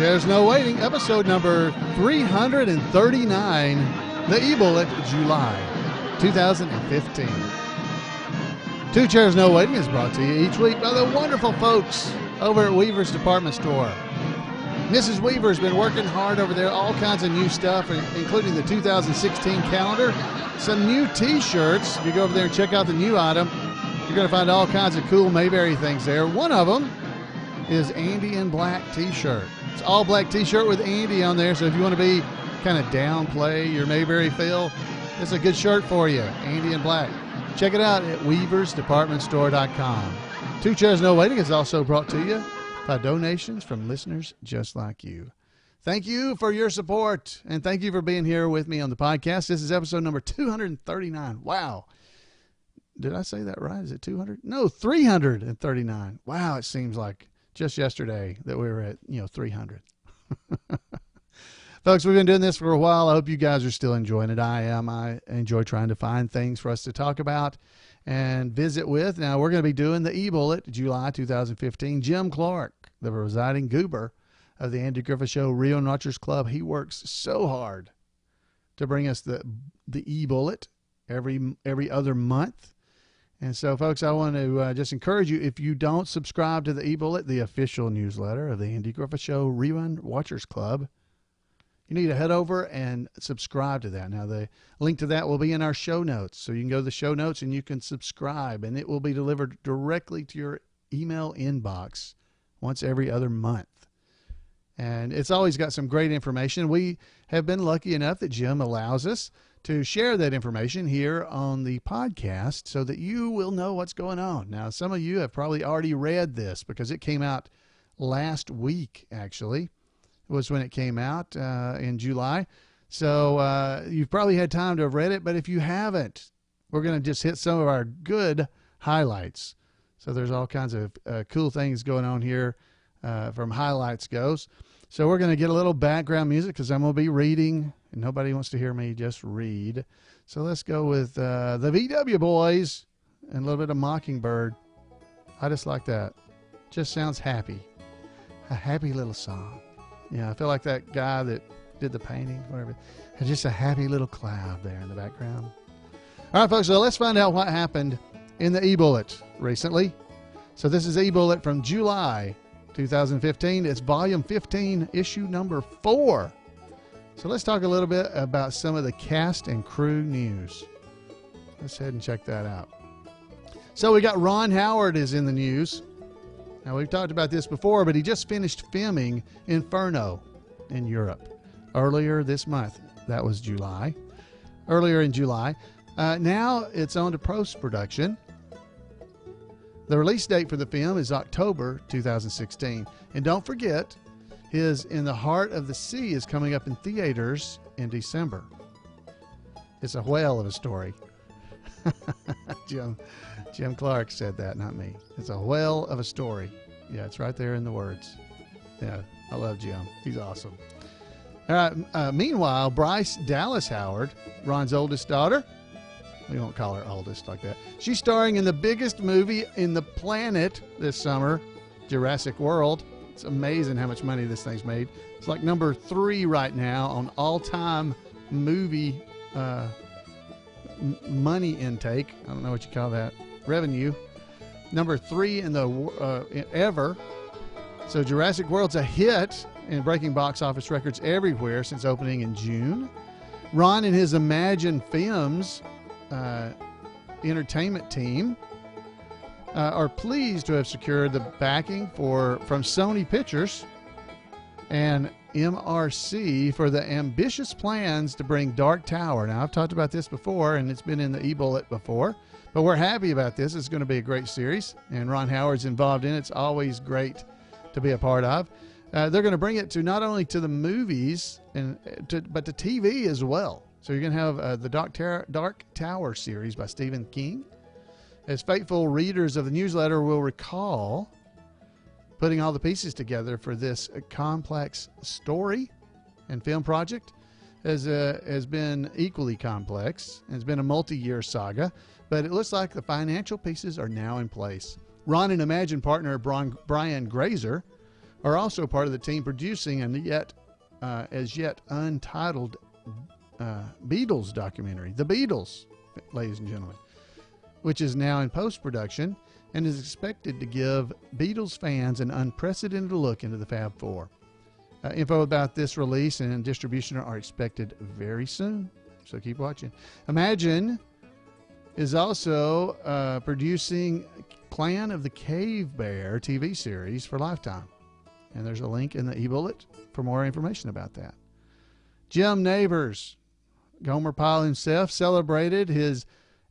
Chairs No Waiting, episode number 339, the eBullet, July 2015. Two Chairs No Waiting is brought to you each week by the wonderful folks over at Weaver's Department Store. Mrs. Weaver's been working hard over there, all kinds of new stuff, including the 2016 calendar, some new t-shirts. If you go over there and check out the new item, you're going to find all kinds of cool Mayberry things there. One of them is Andy in Black t-shirt. It's all black t-shirt with Andy on there, so if you want to be kind of downplay your Mayberry feel, it's a good shirt for you, Andy in Black. Check it out at weaversdepartmentstore.com. Two Chairs No Waiting is also brought to you by donations from listeners just like you. Thank you for your support, and thank you for being here with me on the podcast. This is episode number 239. Wow. Did I say that right? Is it 200? No, 339. Wow, it seems like just yesterday that we were at, 300. Folks, we've been doing this for a while. I hope you guys are still enjoying it. I am. I enjoy trying to find things for us to talk about and visit with. Now, we're going to be doing the eBullet, July 2015. Jim Clark, the presiding goober of the Andy Griffith Show Rio Watchers Club, he works so hard to bring us the eBullet every other month. And so, folks, I want to just encourage you, if you don't subscribe to the eBullet, the official newsletter of the Andy Griffith Show Rerun Watchers Club, you need to head over and subscribe to that. Now, the link to that will be in our show notes. So you can go to the show notes and you can subscribe, and it will be delivered directly to your email inbox once every other month. And it's always got some great information. We have been lucky enough that Jim allows us to share that information here on the podcast so that you will know what's going on. Now, some of you have probably already read this because it came out last week, actually. It was when it came out in July. So you've probably had time to have read it, but if you haven't, we're going to just hit some of our good highlights. So there's all kinds of cool things going on here from highlights goes. So we're going to get a little background music because I'm going to be reading, and nobody wants to hear me just read. So let's go with the VW Boys and a little bit of Mockingbird. I just like that. Just sounds happy. A happy little song. Yeah, I feel like that guy that did the painting, whatever. Had just a happy little cloud there in the background. All right, folks, so let's find out what happened in the eBullet recently. So this is eBullet from July 2015. It's volume 15, issue number 4. So let's talk a little bit about some of the cast and crew news. Let's head and check that out. So we got Ron Howard is in the news. Now, we've talked about this before, but he just finished filming Inferno in Europe earlier this month. That was July. Earlier in July. Now it's on to post-production. The release date for the film is October 2016. And don't forget, his In the Heart of the Sea is coming up in theaters in December. It's a whale of a story. Jim Clark said that, not me. It's a whale of a story. Yeah, it's right there in the words. Yeah, I love Jim. He's awesome. All right. Meanwhile, Bryce Dallas Howard, Ron's oldest daughter, we won't call her oldest like that. She's starring in the biggest movie in the planet this summer, Jurassic World. It's amazing how much money this thing's made. It's like number 3 right now on all-time movie money intake. I don't know what you call that. Revenue. Number 3 in the ever. So Jurassic World's a hit and breaking box office records everywhere since opening in June. Ron and his Imagine Films entertainment team are pleased to have secured the backing from Sony Pictures and MRC for the ambitious plans to bring Dark Tower. Now, I've talked about this before, and it's been in the eBullet before, but we're happy about this. It's going to be a great series, and Ron Howard's involved in it. It's always great to be a part of. They're going to bring it to not only to the movies, but to TV as well. So you're going to have the Dark Tower series by Stephen King. As faithful readers of the newsletter will recall, putting all the pieces together for this complex story and film project has been equally complex. It's been a multi-year saga, but it looks like the financial pieces are now in place. Ron and Imagine partner Brian Grazer are also part of the team producing a as yet untitled Beatles documentary, The Beatles, ladies and gentlemen, which is now in post-production and is expected to give Beatles fans an unprecedented look into the Fab Four. Info about this release and distribution are expected very soon, so keep watching. Imagine is also producing Clan of the Cave Bear TV series for Lifetime, and there's a link in the eBullet for more information about that. Jim Nabors, Gomer Pyle himself, celebrated his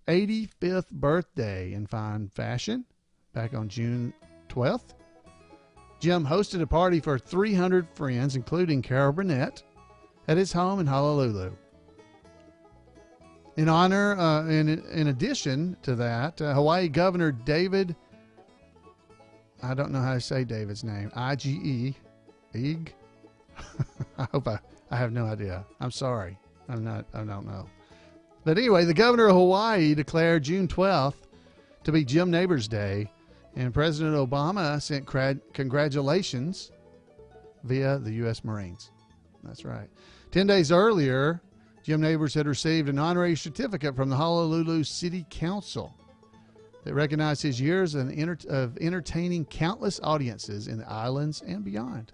85th birthday in fine fashion back on June 12th. Jim hosted a party for 300 friends, including Carol Burnett, at his home in Honolulu. In honor, in addition to that, Hawaii Governor David, I don't know how to say David's name, I-G-E, Ig? I hope I have no idea. I'm sorry. I don't know. But anyway, the governor of Hawaii declared June 12th to be Jim Nabors Day, and President Obama sent congratulations via the U.S. Marines. That's right. 10 days earlier, Jim Nabors had received an honorary certificate from the Honolulu City Council that recognized his years of entertaining countless audiences in the islands and beyond.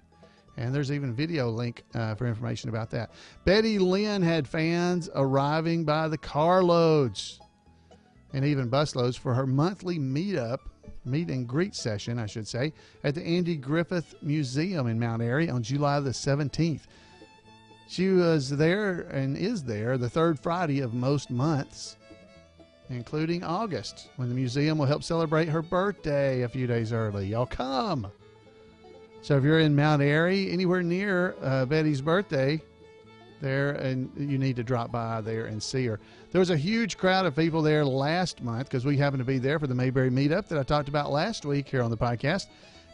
And there's even a video link for information about that. Betty Lynn had fans arriving by the carloads and even busloads for her monthly meet and greet session, I should say, at the Andy Griffith Museum in Mount Airy on July the 17th. She was there and is there the third Friday of most months, including August, when the museum will help celebrate her birthday a few days early. Y'all come. So if you're in Mount Airy, anywhere near Betty's birthday there, and you need to drop by there and see her. There was a huge crowd of people there last month because we happened to be there for the Mayberry meetup that I talked about last week here on the podcast.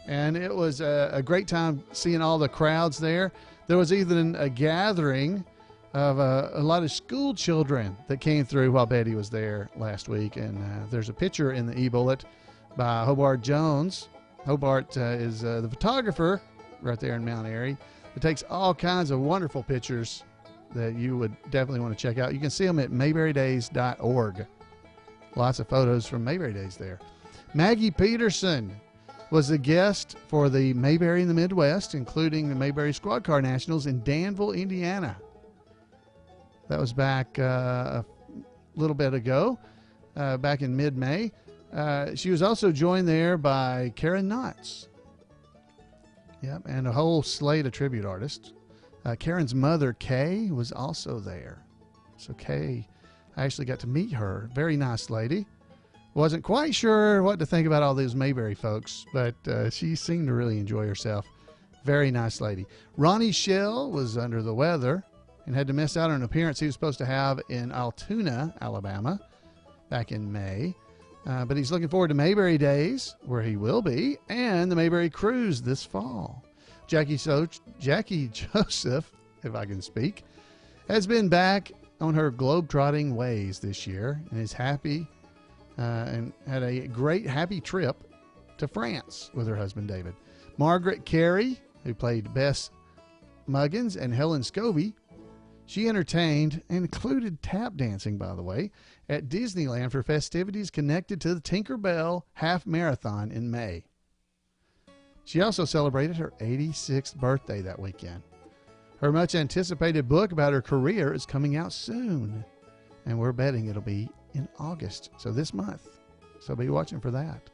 And it was a great time seeing all the crowds there. There was even a gathering of a lot of school children that came through while Betty was there last week. And there's a picture in the eBullet by Hobart Jones. Hobart is the photographer right there in Mount Airy. It takes all kinds of wonderful pictures that you would definitely want to check out. You can see them at mayberrydays.org. Lots of photos from Mayberry Days there. Maggie Peterson was a guest for the Mayberry in the Midwest, including the Mayberry Squad Car Nationals in Danville, Indiana. That was back a little bit ago, back in mid-May. She was also joined there by Karen Knotts. Yep, and a whole slate of tribute artists. Karen's mother, Kay, was also there. So Kay, I actually got to meet her. Very nice lady. Wasn't quite sure what to think about all those Mayberry folks, but she seemed to really enjoy herself. Very nice lady. Ronnie Shell was under the weather and had to miss out on an appearance he was supposed to have in Altoona, Alabama, back in May. But he's looking forward to Mayberry Days, where he will be, and the Mayberry Cruise this fall. Jackie Joseph, if I can speak, has been back on her globe-trotting ways this year and is happy and had a great happy trip to France with her husband David. Margaret Carey, who played Bess Muggins and Helen Scobie, she entertained and included tap dancing, by the way, at Disneyland for festivities connected to the Tinkerbell Half Marathon in May. She also celebrated her 86th birthday that weekend. Her much anticipated book about her career is coming out soon, and we're betting it'll be in August, so this month. So be watching for that.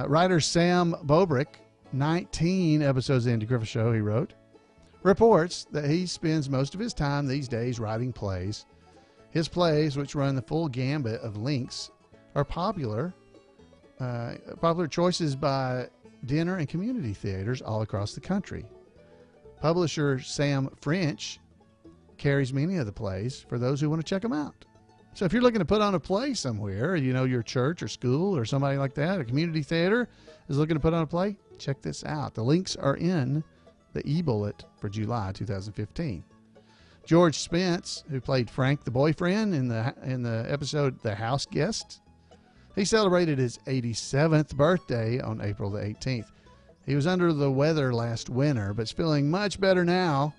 Writer Sam Bobrick, 19 episodes of the Andy Griffith Show he wrote, reports that he spends most of his time these days writing plays. His plays, which run the full gambit of lengths, are popular choices by dinner and community theaters all across the country. Publisher Sam French carries many of the plays for those who want to check them out. So if you're looking to put on a play somewhere, you know, your church or school or somebody like that, a community theater is looking to put on a play, check this out. The links are in the eBullet for July 2015. George Spence, who played Frank the boyfriend in the episode The House Guest, he celebrated his 87th birthday on April the 18th. He was under the weather last winter, but is feeling much better now.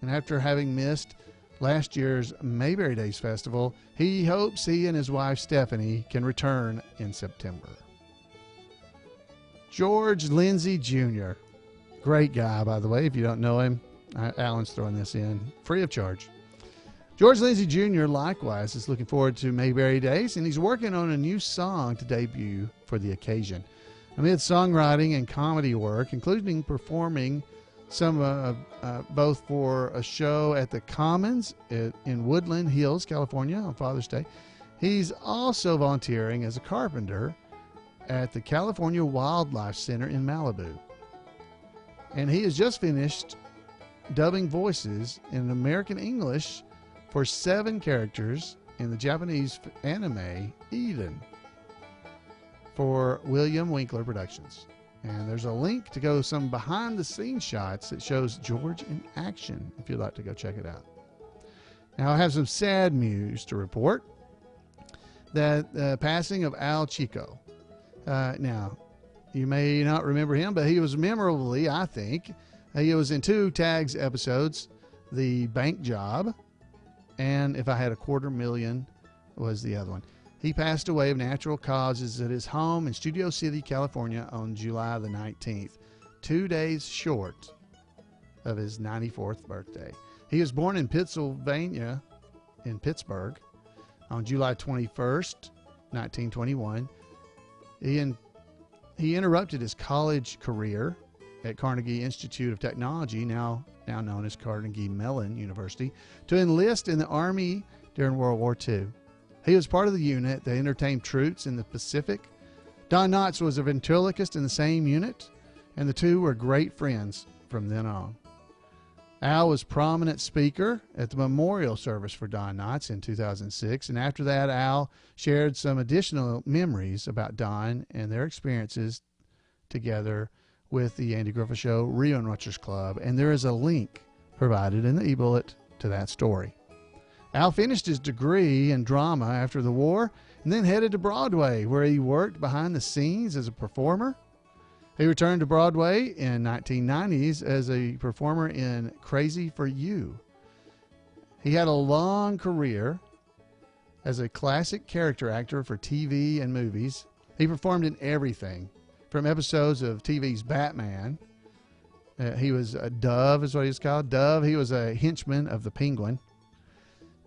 And after having missed last year's Mayberry Days Festival, he hopes he and his wife Stephanie can return in September. George Lindsay Jr. Great guy, by the way. If you don't know him, Alan's throwing this in free of charge. George Lindsay Jr. likewise is looking forward to Mayberry Days, and he's working on a new song to debut for the occasion. Amid songwriting and comedy work, including performing some both for a show at the Commons in Woodland Hills, California on Father's Day, he's also volunteering as a carpenter at the California Wildlife Center in Malibu. And he has just finished dubbing voices in American English for 7 characters in the Japanese anime Eden for William Winkler Productions. And there's a link to go some behind-the-scenes shots that shows George in action if you'd like to go check it out. Now, I have some sad news to report. That passing of Al Chico. Now, you may not remember him, but he was memorably, I think, he was in 2 TAGS episodes, The Bank Job, and If I Had a $250,000 was the other one. He passed away of natural causes at his home in Studio City, California on July the 19th, 2 days short of his 94th birthday. He was born in Pennsylvania, in Pittsburgh, on July 21st, 1921. He interrupted his college career at Carnegie Institute of Technology, now known as Carnegie Mellon University, to enlist in the Army during World War II. He was part of the unit that entertained troops in the Pacific. Don Knotts was a ventriloquist in the same unit, and the two were great friends from then on. Al was prominent speaker at the memorial service for Don Knotts in 2006, and after that, Al shared some additional memories about Don and their experiences together with the Andy Griffith Show Rewatchers Club, and there is a link provided in the eBullet to that story. Al finished his degree in drama after the war and then headed to Broadway, where he worked behind the scenes as a performer. He returned to Broadway in 1990s as a performer in Crazy for You. He had a long career as a classic character actor for TV and movies. He performed in everything, from episodes of TV's Batman. He was a Dove, is what he was called. Dove. He was a henchman of the Penguin.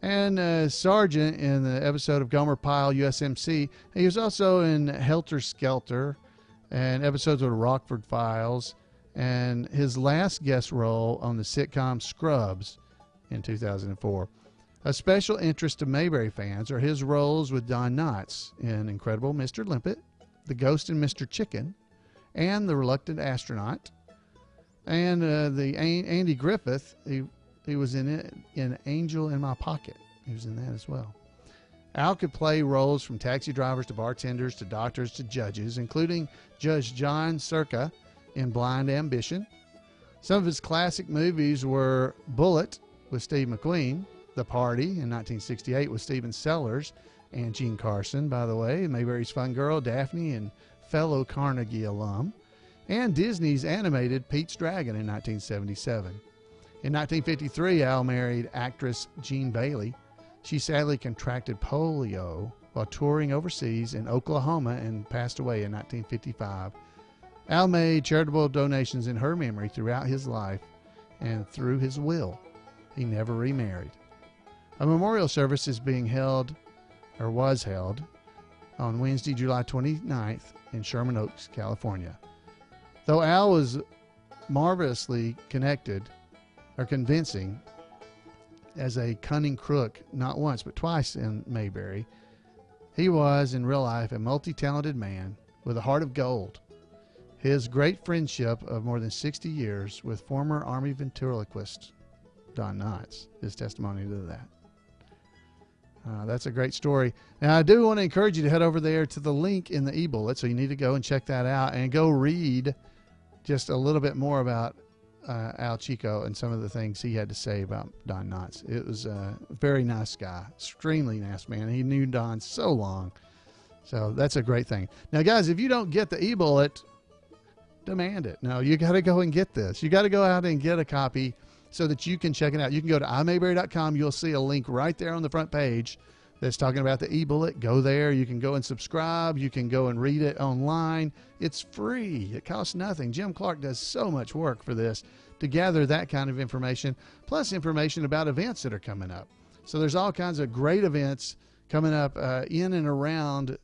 And Sergeant in the episode of Gomer Pyle, USMC. He was also in Helter Skelter and episodes of the Rockford Files, and his last guest role on the sitcom Scrubs in 2004. A special interest to Mayberry fans are his roles with Don Knotts in Incredible Mr. Limpet, The Ghost and Mr. Chicken, and The Reluctant Astronaut. And the Andy Griffith, he was in Angel in My Pocket. He was in that as well. Al could play roles from taxi drivers to bartenders to doctors to judges, including Judge John Circa in Blind Ambition. Some of his classic movies were Bullet with Steve McQueen, The Party in 1968 with Stephen Sellers and Gene Carson, by the way, Mayberry's Fun Girl, Daphne, and fellow Carnegie alum, and Disney's animated Pete's Dragon in 1977. In 1953, Al married actress Jean Bailey. She sadly contracted polio while touring overseas in Oklahoma and passed away in 1955. Al made charitable donations in her memory throughout his life, and through his will, he never remarried. A memorial service is being held, or was held, on Wednesday, July 29th in Sherman Oaks, California. Though Al was marvelously convincing as a cunning crook, not once but twice in Mayberry, he was in real life a multi-talented man with a heart of gold. His great friendship of more than 60 years with former Army ventriloquist Don Knotts is testimony to that. That's a great story. Now, I do want to encourage you to head over there to the link in the eBullet, so you need to go and check that out and go read just a little bit more about Al Chico and some of the things he had to say about Don Knotts. It was a very nice guy, extremely nice man. He knew Don so long. So that's a great thing. Now, guys, if you don't get the eBullet, demand it. No, you got to go and get this. You got to go out and get a copy so that you can check it out. You can go to imayberry.com. You'll see a link right there on the front page that's talking about the eBullet. Go there. You can go and subscribe. You can go and read it online. It's free. It costs nothing. Jim Clark does so much work for this to gather that kind of information, plus information about events that are coming up. So there's all kinds of great events coming up in and around,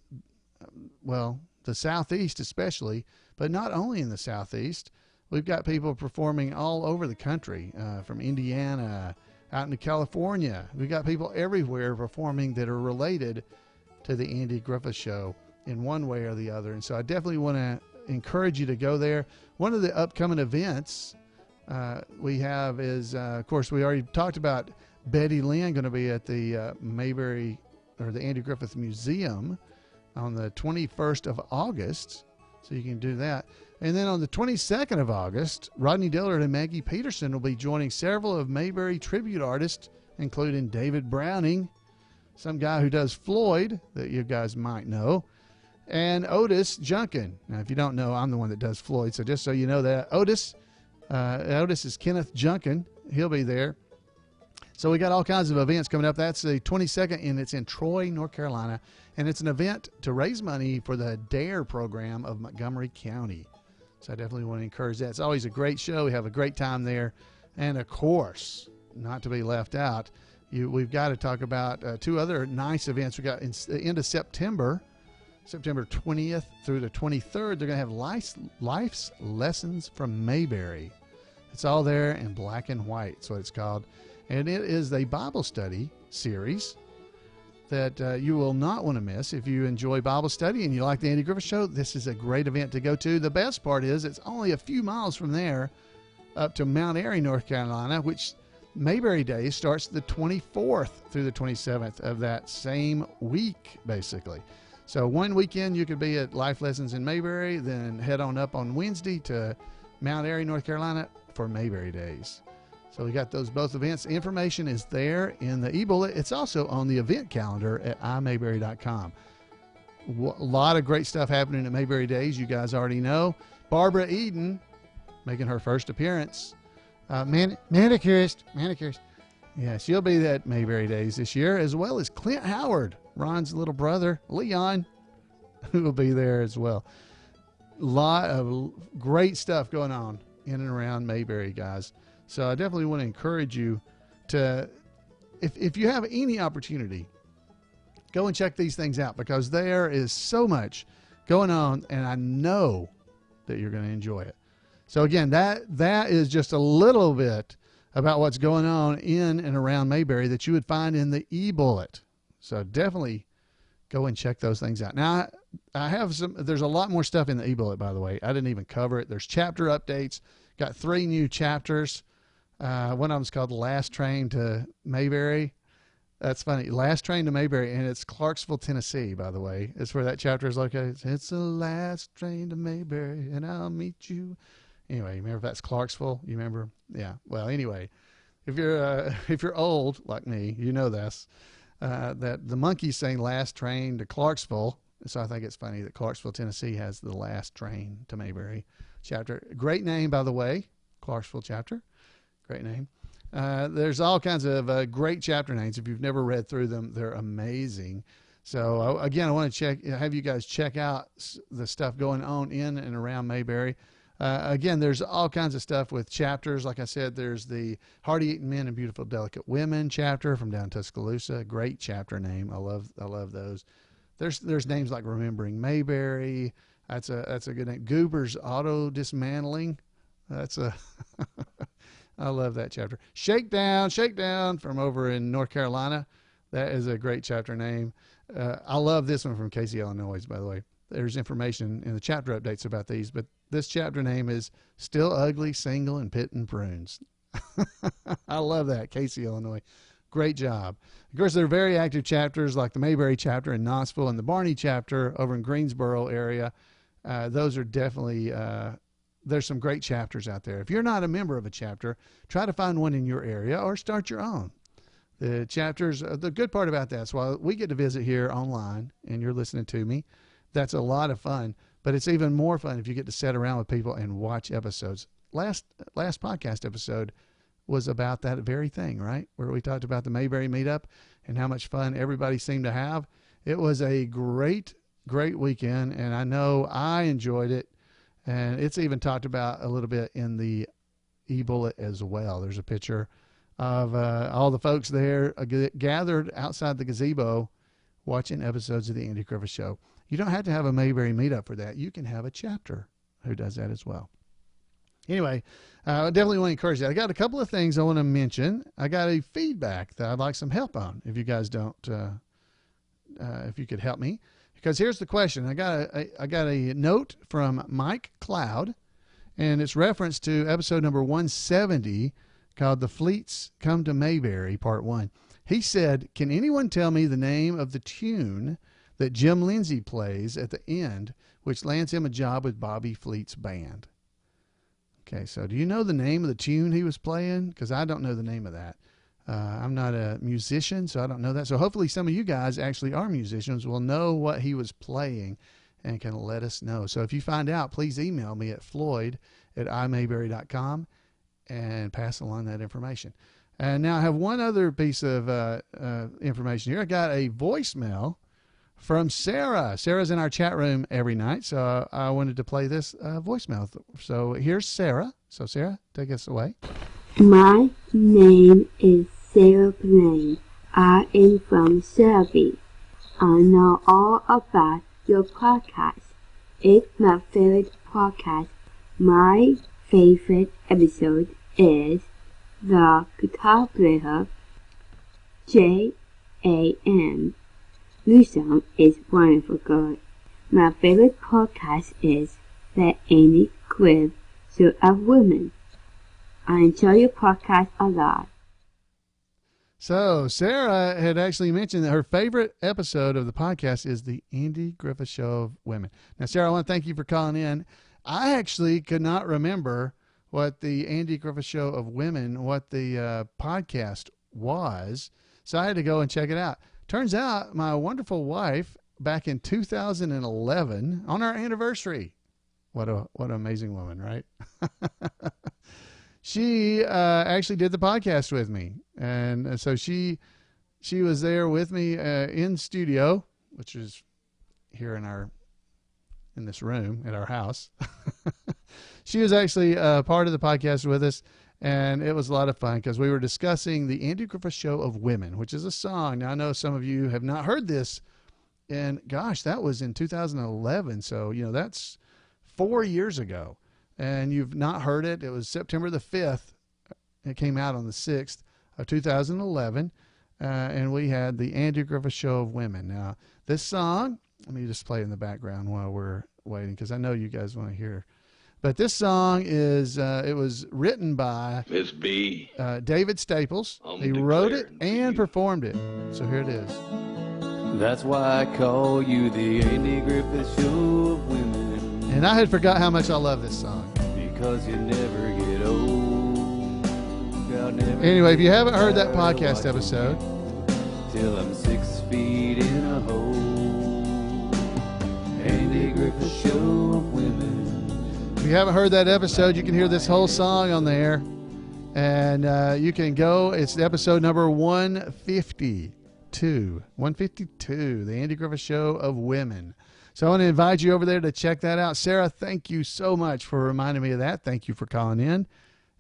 well, the Southeast especially, but not only in the Southeast. We've got people performing all over the country, from Indiana out into California. We've got people everywhere performing that are related to the Andy Griffith Show in one way or the other. And so I definitely want to encourage you to go there. One of the upcoming events we have is, of course, we already talked about Betty Lynn going to be at the Mayberry, or the Andy Griffith Museum, on the 21st of August. So you can do that. And then on the 22nd of August, Rodney Dillard and Maggie Peterson will be joining several of Mayberry tribute artists, including David Browning, some guy who does Floyd that you guys might know, and Otis Junkin. Now, if you don't know, I'm the one that does Floyd, so just so you know that. Otis is Kenneth Junkin. He'll be there. So we got all kinds of events coming up. That's the 22nd, and it's in Troy, North Carolina, and it's an event to raise money for the DARE program of Montgomery County. So I definitely want to encourage that. It's always a great show. We have a great time there. And, of course, not to be left out, we've got to talk about two other nice events. We got in the end of September 20th through the 23rd, they're going to have Life's Lessons from Mayberry. It's all there in black and white. That's what it's called. And it is a Bible study series that you will not want to miss. If you enjoy Bible study and you like the Andy Griffith Show, this is a great event to go to. The best part is it's only a few miles from there up to Mount Airy, North Carolina, which Mayberry Day starts the 24th through the 27th of that same week, basically. So one weekend you could be at Life Lessons in Mayberry, then head on up on Wednesday to Mount Airy, North Carolina for Mayberry Days. So we got those both events. Information is there in the eBullet. It's also on the event calendar at imayberry.com. A lot of great stuff happening at Mayberry Days. You guys already know. Barbara Eden making her first appearance. Manicurist. Yeah, she'll be at Mayberry Days this year, as well as Clint Howard, Ron's little brother, Leon, who will be there as well. A lot of great stuff going on in and around Mayberry, guys. So I definitely want to encourage you to, if you have any opportunity, go and check these things out, because there is so much going on, and I know that you're going to enjoy it. So again, that is just a little bit about what's going on in and around Mayberry that you would find in the eBullet. So definitely go and check those things out. Now, I have there's a lot more stuff in the eBullet, by the way. I didn't even cover it. There's chapter updates. Got 3 new chapters. One of them's called Last Train to Mayberry. That's funny. Last Train to Mayberry, and it's Clarksville, Tennessee, by the way. It's where that chapter is located. It's the last train to Mayberry, and I'll meet you. Anyway, you remember if that's Clarksville? You remember? Yeah. Well, anyway, if you're old like me, you know this. That the Monkees sang Last Train to Clarksville. So I think it's funny that Clarksville, Tennessee has the Last Train to Mayberry chapter. Great name, by the way, Clarksville chapter. Great name. There's all kinds of great chapter names. If you've never read through them, they're amazing. So again, I want to have you guys check out the stuff going on in and around Mayberry. Again, there's all kinds of stuff with chapters. Like I said, there's the Hearty Eating Men and Beautiful Delicate Women chapter from down Tuscaloosa. Great chapter name. I love those. There's names like Remembering Mayberry. That's a good name. Goober's Auto Dismantling. I love that chapter. Shakedown from over in North Carolina. That is a great chapter name. I love this one from Casey, Illinois, by the way. There's information in the chapter updates about these, but this chapter name is Still Ugly, Single, and Pitting Prunes. I love that, Casey, Illinois. Great job. Of course, there are very active chapters like the Mayberry chapter in Knoxville and the Barney chapter over in Greensboro area. Those are definitely, there's some great chapters out there. If you're not a member of a chapter, try to find one in your area or start your own. The chapters, the good part about that is while we get to visit here online and you're listening to me, that's a lot of fun. but it's even more fun if you get to sit around with people and watch episodes. Last podcast episode was about that very thing, right? Where we talked about the Mayberry meetup and how much fun everybody seemed to have. It was a great weekend, and I know I enjoyed it. And it's even talked about a little bit in the eBullet as well. There's a picture of all the folks there gathered outside the gazebo watching episodes of the Andy Griffith Show. You don't have to have a Mayberry meetup for that. You can have a chapter who does that as well. Anyway, I definitely want to encourage that. I got a couple of things I want to mention. I got a feedback that I'd like some help on. If you guys don't, if you could help me. Because here's the question. I got a note from Mike Cloud, and it's reference to episode number 170 called The Fleets Come to Mayberry, Part 1. He said, can anyone tell me the name of the tune that Jim Lindsay plays at the end, which lands him a job with Bobby Fleet's band? Okay, so do you know the name of the tune he was playing? Because I don't know the name of that. I'm not a musician, so I don't know that. So hopefully some of you guys actually are musicians, will know what he was playing and can let us know. So if you find out, please email me at floyd@imayberry.com and pass along that information. And now I have one other piece of information here. I got a voicemail from Sarah. Sarah's in our chat room every night, so I wanted to play this voicemail. So here's Sarah. So Sarah, take us away. My name is Sarah Blaine. I am from Serbia. I know all about your podcast. It's my favorite podcast. My favorite episode is The Guitar Player J.A.M. Your song is wonderful, good. My favorite podcast is The Andy Griffith Show of Women. I enjoy your podcast a lot. So Sarah had actually mentioned that her favorite episode of the podcast is the Andy Griffith Show of Women. Now, Sarah, I want to thank you for calling in. I actually could not remember what the Andy Griffith Show of Women, what the podcast was, so I had to go and check it out. Turns out my wonderful wife, back in 2011, on our anniversary, what an amazing woman, right? She actually did the podcast with me, and so she was there with me in studio, which is here in this room at our house. She was actually part of the podcast with us, and it was a lot of fun because we were discussing the Andy Griffith Show of Women, which is a song. Now, I know some of you have not heard this, and gosh, that was in 2011, so that's 4 years ago. And you've not heard it. It was September the 5th. It came out on the 6th of 2011. And we had the Andy Griffith Show of Women. Now, this song, let me just play in the background while we're waiting, because I know you guys want to hear. But this song is, it was written by Miss B. David Staples. He wrote it and performed it. So here it is. That's why I call you the Andy Griffith Show of Women. And I had forgot how much I love this song. Because you never get old. Anyway, if you haven't heard that podcast episode, till I'm 6 feet in a hole. Andy Griffith Show of Women. If you haven't heard that episode, you can hear this whole song on there. And you can go, it's episode number 152. 152, the Andy Griffith Show of Women. So I want to invite you over there to check that out. Sarah, thank you so much for reminding me of that. Thank you for calling in.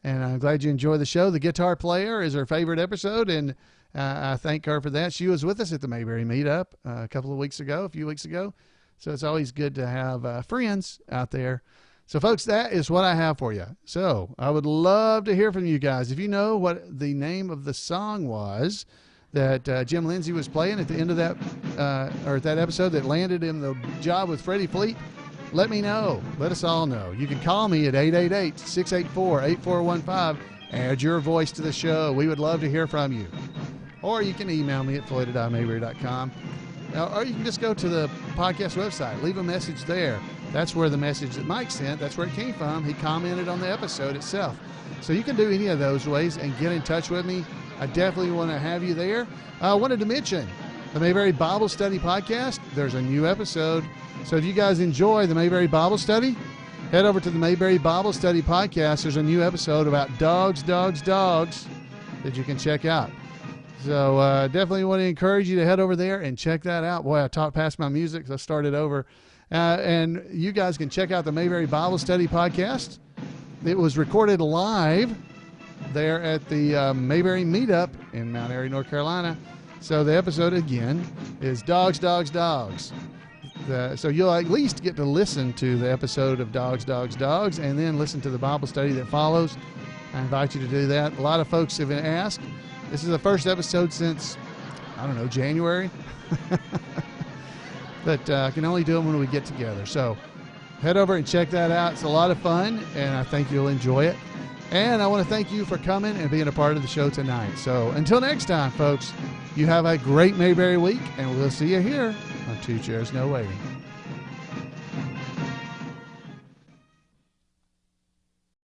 And I'm glad you enjoy the show. The Guitar Player is her favorite episode, and I thank her for that. She was with us at the Mayberry meetup a few weeks ago. So it's always good to have friends out there. So, folks, that is what I have for you. So I would love to hear from you guys. If you know what the name of the song was that Jim Lindsay was playing at the end of that, or at that episode that landed him the job with Freddie Fleet, let me know. Let us all know. You can call me at 888-684-8415. Add your voice to the show. We would love to hear from you. Or you can email me at floyd@imayberry.com. Or you can just go to the podcast website. Leave a message there. That's where the message that Mike sent, that's where it came from. He commented on the episode itself. So you can do any of those ways and get in touch with me. I definitely want to have you there. I wanted to mention the Mayberry Bible Study podcast. There's a new episode. So if you guys enjoy the Mayberry Bible Study, head over to the Mayberry Bible Study podcast. There's a new episode about dogs that you can check out. So definitely want to encourage you to head over there and check that out. Boy, I talked past my music, so I started over. And you guys can check out the Mayberry Bible Study podcast. It was recorded live there at the Mayberry Meetup in Mount Airy, North Carolina. So the episode, again, is Dogs. So you'll at least get to listen to the episode of Dogs, and then listen to the Bible study that follows. I invite you to do that. A lot of folks have been asked. This is the first episode since, I don't know, January. But I can only do them when we get together. So head over and check that out. It's a lot of fun, and I think you'll enjoy it. And I want to thank you for coming and being a part of the show tonight. So until next time, folks, you have a great Mayberry week, and we'll see you here on Two Chairs No Waiting.